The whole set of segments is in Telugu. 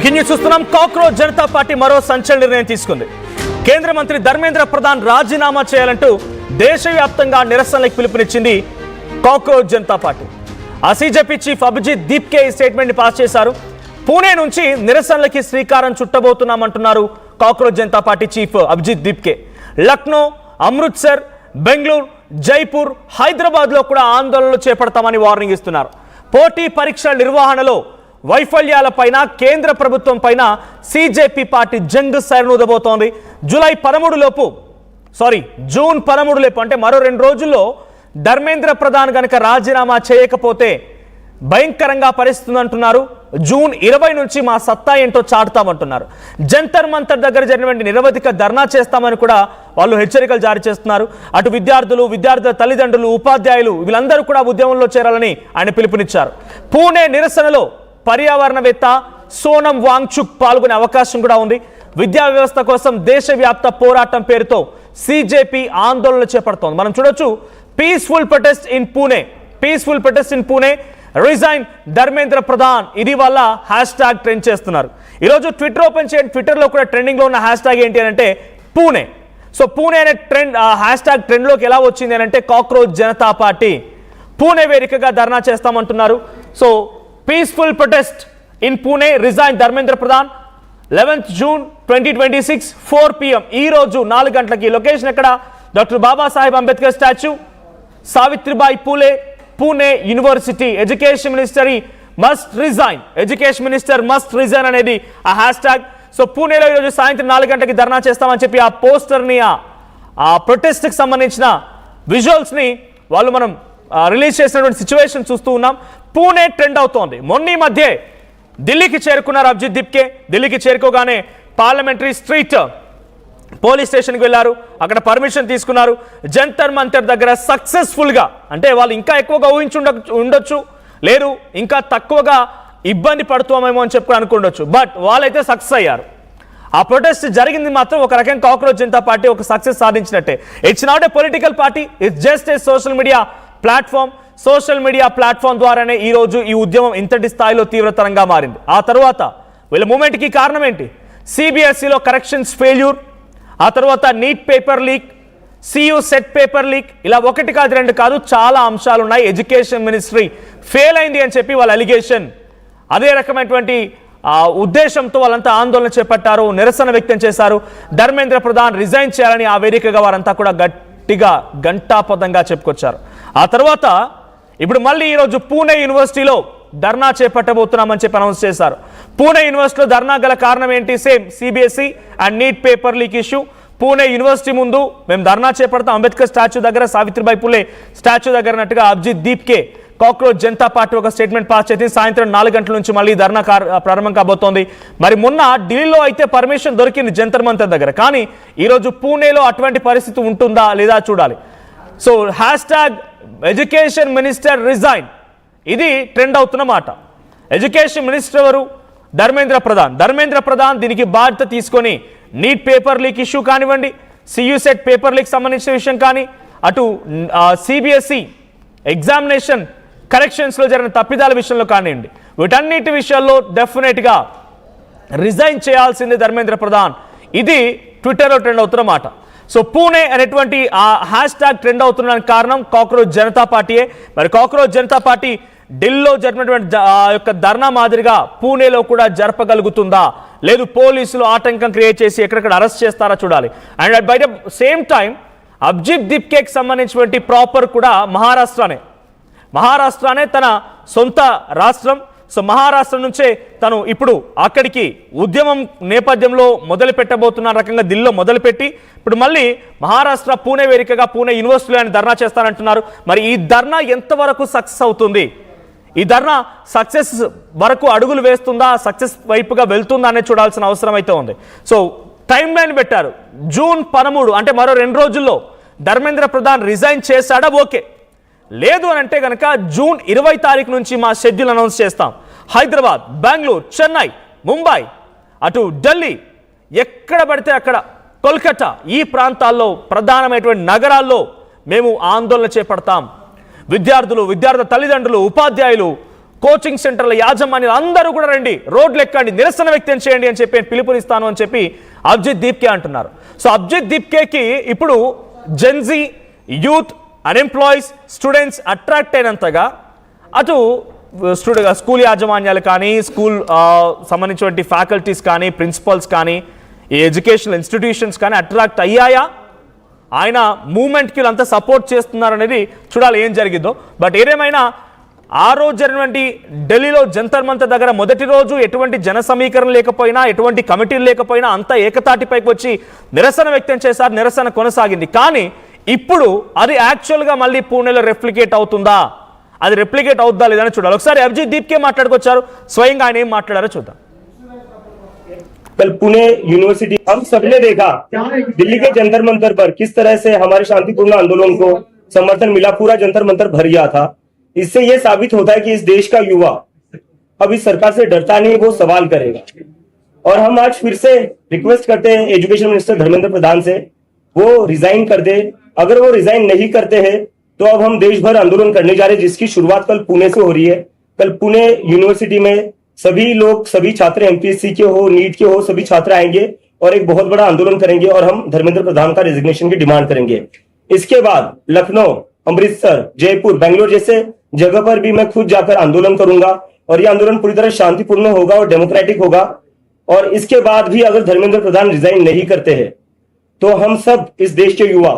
బ్రేకింగ్ న్యూస్ చూస్తున్నాం. కాక్రోచ్ జనతా పార్టీ మరో సంచలన నిర్ణయం తీసుకుంది. కేంద్ర మంత్రి ధర్మేంద్ర ప్రధాన్ రాజీనామా చేయాలంటూ దేశవ్యాప్తంగా నిరసనలకు పిలుపునిచ్చింది కాక్రోచ్ జనతా పార్టీ. ఆ సీజేపీ చీఫ్ అభిజిత్ దీప్కే ఈ స్టేట్మెంట్ ని పాస్ చేశారు. పూణే నుంచి నిరసనలకి శ్రీకారం చుట్టబోతున్నామంటున్నారు cockroach Janata party chief Abhijit Dipke. Lucknow, Amritsar, Bengaluru, Jaipur, Hyderabad లో కూడా ఆందోళనలు చేపడతామని వార్నింగ్ ఇస్తున్నారు. పోటీ పరీక్షల నిర్వహణలో వైఫల్యాలపైన కేంద్ర ప్రభుత్వం పైన సీజేపీ పార్టీ జంగ్ సైరనూదబోతోంది. జూన్ 13 లోపు అంటే మరో 2 రోజుల్లో ధర్మేంద్ర ప్రధాన్ గనక రాజీనామా చేయకపోతే భయంకరంగా పరిస్థితి అంటున్నారు. జూన్ 20 నుంచి మా సత్తా ఏంటో చాటుతామంటున్నారు. జంతర్ మంతర్ దగ్గర జరిగినటువంటి నిరవధిక ధర్నా చేస్తామని కూడా వాళ్ళు హెచ్చరికలు జారీ చేస్తున్నారు. అటు విద్యార్థుల తల్లిదండ్రులు, ఉపాధ్యాయులు వీళ్ళందరూ కూడా ఉద్యమంలో చేరాలని ఆయన పిలుపునిచ్చారు. పూణే నిరసనలో పర్యావరణవేత్త సోనం వాంగ్చుక్ పాల్గొనే అవకాశం కూడా ఉంది. విద్యా వ్యవస్థ కోసం దేశవ్యాప్త పోరాటం పేరుతో సీజేపీ ఆందోళనలు చేపడుతోంది. మనం చూడొచ్చు, peaceful protest in Pune resign Dharmendra Pradhan. ఇది వల్ల హ్యాష్ ట్యాగ్ ట్రెండ్ చేస్తున్నారు. ఈరోజు ట్విట్టర్ ఓపెన్ చేయండి. ట్విట్టర్లో కూడా ట్రెండింగ్ లో ఉన్న హ్యాష్ ట్యాగ్ ఏంటి అని అంటే పూణే. సో పూణే అనే ట్రెండ్ హ్యాష్ ట్యాగ్ ట్రెండ్లోకి ఎలా వచ్చింది అని అంటే కాక్రోచ్ జనతా పార్టీ పూణే వేదికగా ధర్నా చేస్తామంటున్నారు. So peaceful protest in Pune resign Dharmendra Pradhan 11th June 2026 4 PM ఈ రోజు 4 గంటలకి. లొకేషన్ ఎక్కడ? Doctor Babasaheb Ambedkar statue, Savitribai Phule, Pune university. Education minister must resign అనేది ఆ హ్యాష్ ట్యాగ్. సో పూణేలో ఈరోజు సాయంత్రం 4 గంటలకి ధర్నా చేస్తామని చెప్పి ఆ పోస్టర్ని, ఆ ప్రొటెస్ట్కి సంబంధించిన విజువల్స్ని వాళ్ళు మనం రిలీజ్ చేసినటువంటి సిచ్యువేషన్ చూస్తూ ఉన్నాం. పూణే ట్రెండ్ అవుతోంది. మొన్న ఈ మధ్య ఢిల్లీకి చేరుకున్నారు అభిజిత్ దీప్కే. ఢిల్లీకి చేరుకోగానే పార్లమెంటరీ స్ట్రీట్ పోలీస్ స్టేషన్కి వెళ్ళారు. అక్కడ పర్మిషన్ తీసుకున్నారు. జంతర్ మంతర్ దగ్గర సక్సెస్ఫుల్గా, అంటే వాళ్ళు ఇంకా ఎక్కువగా ఉండొచ్చు, లేదు ఇంకా తక్కువగా ఇబ్బంది పడుతామేమో అని చెప్పి అనుకుండొచ్చు, బట్ వాళ్ళైతే సక్సెస్ అయ్యారు. ఆ ప్రొటెస్ట్ జరిగింది మాత్రం ఒక రకంగా కాక్రోచ్ జనతా పార్టీ ఒక సక్సెస్ సాధించినట్టే. It's not a political party, it's just a social media platform ద్వారానే ఈ రోజు ఈ ఉద్యమం ఇంతటి స్థాయిలో తీవ్రతరంగా మారింది. ఆ తర్వాత వీళ్ళ మూమెంట్కి కారణం ఏంటి? సిబిఎస్ఈలో కరెక్షన్స్ ఫెయిల్యూర్, ఆ తర్వాత NEET paper leak, CUET paper leak, ఇలా 1 కాదు 2 కాదు చాలా అంశాలు ఉన్నాయి. ఎడ్యుకేషన్ మినిస్ట్రీ ఫెయిల్ అయింది అని చెప్పి వాళ్ళ అలిగేషన్. అదే రకమైనటువంటి ఉద్దేశంతో వాళ్ళంతా ఆందోళన చేపట్టారు, నిరసన వ్యక్తం చేశారు. ధర్మేంద్ర ప్రధాన్ రిజైన్ చేయాలని ఆ వేదికగా వారంతా కూడా గట్టిగా ఘంటాపథంగా చెప్పుకొచ్చారు. ఆ తర్వాత ఇప్పుడు మళ్ళీ ఈరోజు పూణే యూనివర్సిటీలో ధర్నా చేపట్టబోతున్నామని చెప్పి అనౌన్స్ చేశారు. పూణే యూనివర్సిటీలో ధర్నా గల కారణం ఏంటి? Same CBSE and neat paper leak issue. Pune university ముందు మేము ధర్నా చేపడతాం. అంబేద్కర్ స్టాచ్యూ దగ్గర, సావిత్రిబాయి పూలే స్టాచ్యూ దగ్గర అన్నట్టుగా అభిజిత్ దీప్కే కాక్రోచ్ జనతా పార్టీ ఒక స్టేట్మెంట్ పాస్ చేసి సాయంత్రం 4 గంటల నుంచి మళ్ళీ ధర్నా ప్రారంభం కాబోతోంది. మరి మొన్న ఢిల్లీలో అయితే పర్మిషన్ దొరికింది జంతర్ మంతర్ దగ్గర, కానీ ఈరోజు పూణేలో అటువంటి పరిస్థితి ఉంటుందా లేదా చూడాలి. So hash tag education minister resign, ఇది ట్రెండ్ అవుతున్న మాట. ఎడ్యుకేషన్ మినిస్టర్ ఎవరు? ధర్మేంద్ర ప్రధాన్ దీనికి బాధ్యత తీసుకొని నీట్ పేపర్ లీక్ ఇష్యూ కానివ్వండి, సియు సెట్ పేపర్ లీక్ సంబంధించిన విషయం కానీ, అటు సిబిఎస్ఈ ఎగ్జామినేషన్ కరెక్షన్స్లో జరిగిన తప్పిదాల విషయంలో కానివ్వండి, వీటన్నిటి విషయాల్లో డెఫినెట్గా రిజైన్ చేయాల్సిందే ధర్మేంద్ర ప్రధాన్. ఇది ట్విట్టర్లో ట్రెండ్ అవుతున్న మాట. సో పూణే అనేటువంటి ఆ హ్యాష్ ట్యాగ్ ట్రెండ్ అవుతున్నడానికి కారణం కాక్రోచ్ జనతా పార్టీయే. మరి కాక్రోచ్ జనతా పార్టీ ఢిల్లీలో జరిగినటువంటి యొక్క ధర్నా మాదిరిగా పూణేలో కూడా జరపగలుగుతుందా, లేదు పోలీసులు ఆటంకం క్రియేట్ చేసి ఎక్కడెక్కడ అరెస్ట్ చేస్తారా చూడాలి. And by the same time Abhijit దీప్కేకి సంబంధించినటువంటి ప్రాపర్ కూడా మహారాష్ట్రనే తన సొంత రాష్ట్రం. సో మహారాష్ట్ర నుంచే తను ఇప్పుడు అక్కడికి ఉద్యమం నేపథ్యంలో మొదలు పెట్టబోతున్న రకంగా ఢిల్లీలో మొదలుపెట్టి ఇప్పుడు మళ్ళీ మహారాష్ట్ర పూణే వేదికగా పూణే యూనివర్సిటీలో ఆయన ధర్నా చేస్తానంటున్నారు. మరి ఈ ధర్నా ఎంతవరకు సక్సెస్ అవుతుంది? ఈ ధర్నా సక్సెస్ వరకు అడుగులు వేస్తుందా, సక్సెస్ వైపుగా వెళ్తుందా అనేది చూడాల్సిన అవసరం అయితే ఉంది. సో టైం లైన్ పెట్టారు. జూన్ 13 అంటే మరో 2 రోజుల్లో ధర్మేంద్ర ప్రధాన్ రిజైన్ చేశాడా ఓకే, లేదు అని అంటే కనుక జూన్ 20 తారీఖు నుంచి మా షెడ్యూల్ అనౌన్స్ చేస్తాం. హైదరాబాద్, బెంగళూరు, చెన్నై, ముంబై, అటు ఢిల్లీ, ఎక్కడ పడితే అక్కడ, కోల్కతా, ఈ ప్రాంతాల్లో ప్రధానమైనటువంటి నగరాల్లో మేము ఆందోళన చేపడతాం. విద్యార్థుల తల్లిదండ్రులు, ఉపాధ్యాయులు కోచింగ్ సెంటర్ల యాజమాన్యాలు అందరూ కూడా రండి, రోడ్లు ఎక్కండి, నిరసన వ్యక్తం చేయండి అని చెప్పి పిలుపునిస్తాను అని చెప్పి అభిజిత్ దీప్కే అంటున్నారు. సో అభిజిత్ దీప్కేకి ఇప్పుడు Gen Z, youth, unemployees, students attract అయినంతగా అటు స్కూల్ యాజమాన్యాలు కానీ, స్కూల్ సంబంధించినటువంటి ఫ్యాకల్టీస్ కానీ, ప్రిన్సిపల్స్ కానీ, ఈ ఎడ్యుకేషనల్ ఇన్స్టిట్యూషన్స్ కానీ అట్రాక్ట్ అయ్యాయా? ఆయన మూమెంట్కి వీళ్ళంతా సపోర్ట్ చేస్తున్నారనేది చూడాలి ఏం జరిగిందో. బట్ ఏదేమైనా ఆ రోజు జరిగినటువంటి ఢిల్లీలో జంతర్ మంతర్ దగ్గర మొదటి రోజు ఎటువంటి జన సమీకరణ లేకపోయినా, ఎటువంటి కమిటీలు లేకపోయినా అంతా ఏకతాటిపైకి వచ్చి నిరసన వ్యక్తం చేశారు, నిరసన కొనసాగింది. కానీ ఇప్పుడు అది యాక్చువల్గా మళ్ళీ పూణేలో రెప్లికేట్ అవుతుందా, అది రెప్లికేట్ అవుద్దా లేదని చూడాలి. ఒకసారి అభిజిత్ దీప్కే మాట్లాడుకొచ్చారు, స్వయంగా ఆయన ఏం మాట్లాడారో చూద్దాం. कल पुणे यूनिवर्सिटी हम सबने देखा दिल्ली के जंतर मंतर पर किस तरह से हमारे शांतिपूर्ण आंदोलन को समर्थन मिला, पूरा जंतर मंतर भर गया था। इससे यह साबित होता है कि इस देश का युवा अब इस सरकार से डरता नहीं, वो सवाल करेगा। और हम आज फिर से रिक्वेस्ट करते हैं एजुकेशन मिनिस्टर धर्मेंद्र प्रधान से, वो रिजाइन कर दे। अगर वो रिजाइन नहीं करते हैं तो अब हम देश भर आंदोलन करने जा रहे हैं, जिसकी शुरुआत कल पुणे से हो रही है। कल पुणे यूनिवर्सिटी में सभी लोग, सभी छात्र एमपीएससी के हो, नीट के हो, सभी छात्र आएंगे और एक बहुत बड़ा आंदोलन करेंगे और हम धर्मेंद्र प्रधान का रेजिग्नेशन की डिमांड करेंगे। इसके बाद लखनऊ, अमृतसर, जयपुर, बेंगलोर जैसे जगह पर भी मैं खुद जाकर आंदोलन करूंगा और यह आंदोलन पूरी तरह शांतिपूर्ण होगा और डेमोक्रेटिक होगा। और इसके बाद भी अगर धर्मेंद्र प्रधान रिजाइन नहीं करते हैं तो हम सब इस देश के युवा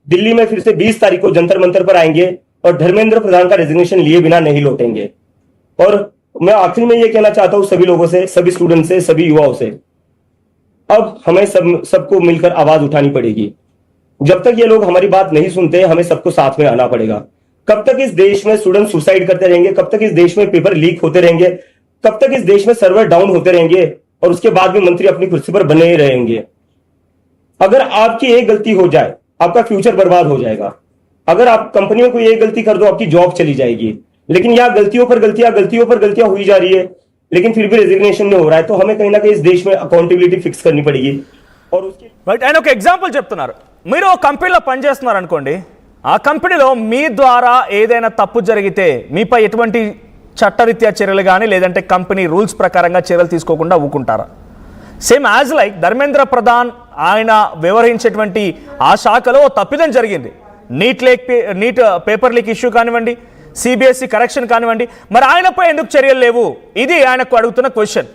दिल्ली में फिर से 20 तारीख को जंतर मंतर पर आएंगे और धर्मेंद्र प्रधान का रेजिग्नेशन लिए बिना नहीं लौटेंगे। और मैं आखिर में ये कहना चाहता हूं सभी लोगों से, सभी स्टूडेंट से, सभी युवाओं से, अब हमें सबको मिलकर आवाज उठानी पड़ेगी। जब तक ये लोग हमारी बात नहीं सुनते, हमें सबको साथ में आना पड़ेगा। कब तक इस देश में स्टूडेंट सुसाइड करते रहेंगे, कब तक इस देश में पेपर लीक होते रहेंगे, कब तक इस देश में सर्वर डाउन होते रहेंगे और उसके बाद भी मंत्री अपनी कुर्सी पर बने ही रहेंगे। अगर आपकी एक गलती हो जाए, आपका फ्यूचर बर्बाद हो जाएगा। अगर आप कंपनियों को एक गलती कर दो, आपकी जॉब चली जाएगी। लेकिन यहाँ गलतियों पर गलतियां हुई जा रही है, लेकिन फिर भी रेजिग्नेशन नहीं हो रहा है। तो हमें कहीं ना कहीं इस देश में अकाउंटेबिलिटी फिक्स करनी पड़ेगी। और उसकी రైట్, ఆయన ఒక ఎగ్జాంపుల్ చెప్తున్నారు. మీరు ఒక కంపెనీలో పనిచేస్తున్నారు అనుకోండి, ఆ కంపెనీలో మీ ద్వారా ఏదైనా తప్పు జరిగితే మీపై ఎటువంటి చట్టరీత్యా చర్యలు కానీ లేదంటే కంపెనీ రూల్స్ ప్రకారంగా చర్యలు తీసుకోకుండా ఊకుంటారా? Same as like Dharmendra Pradhan ఆయన వ్యవహరించేటువంటి ఆ శాఖలో తప్పిదం జరిగింది. నీట్ పేపర్ లీక్ ఇష్యూ కానివ్వండి, సిబిఎస్ఈ కరెక్షన్ కానివ్వండి, మరి ఆయనపై ఎందుకు చర్యలు లేవు? ఇది ఆయనకు అడుగుతున్న క్వశ్చన్.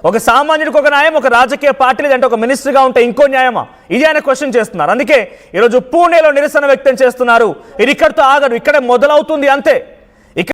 ఒక సామాన్యుడికి ఒక న్యాయం, ఒక రాజకీయ పార్టీ లేదంటే ఒక మినిస్టర్గా ఉంటే ఇంకో న్యాయమా? ఇది ఆయన క్వశ్చన్ చేస్తున్నారు. అందుకే ఈరోజు పూణేలో నిరసన వ్యక్తం చేస్తున్నారు. ఇది ఇక్కడితో ఆగదు, ఇక్కడే మొదలవుతుంది అంతే.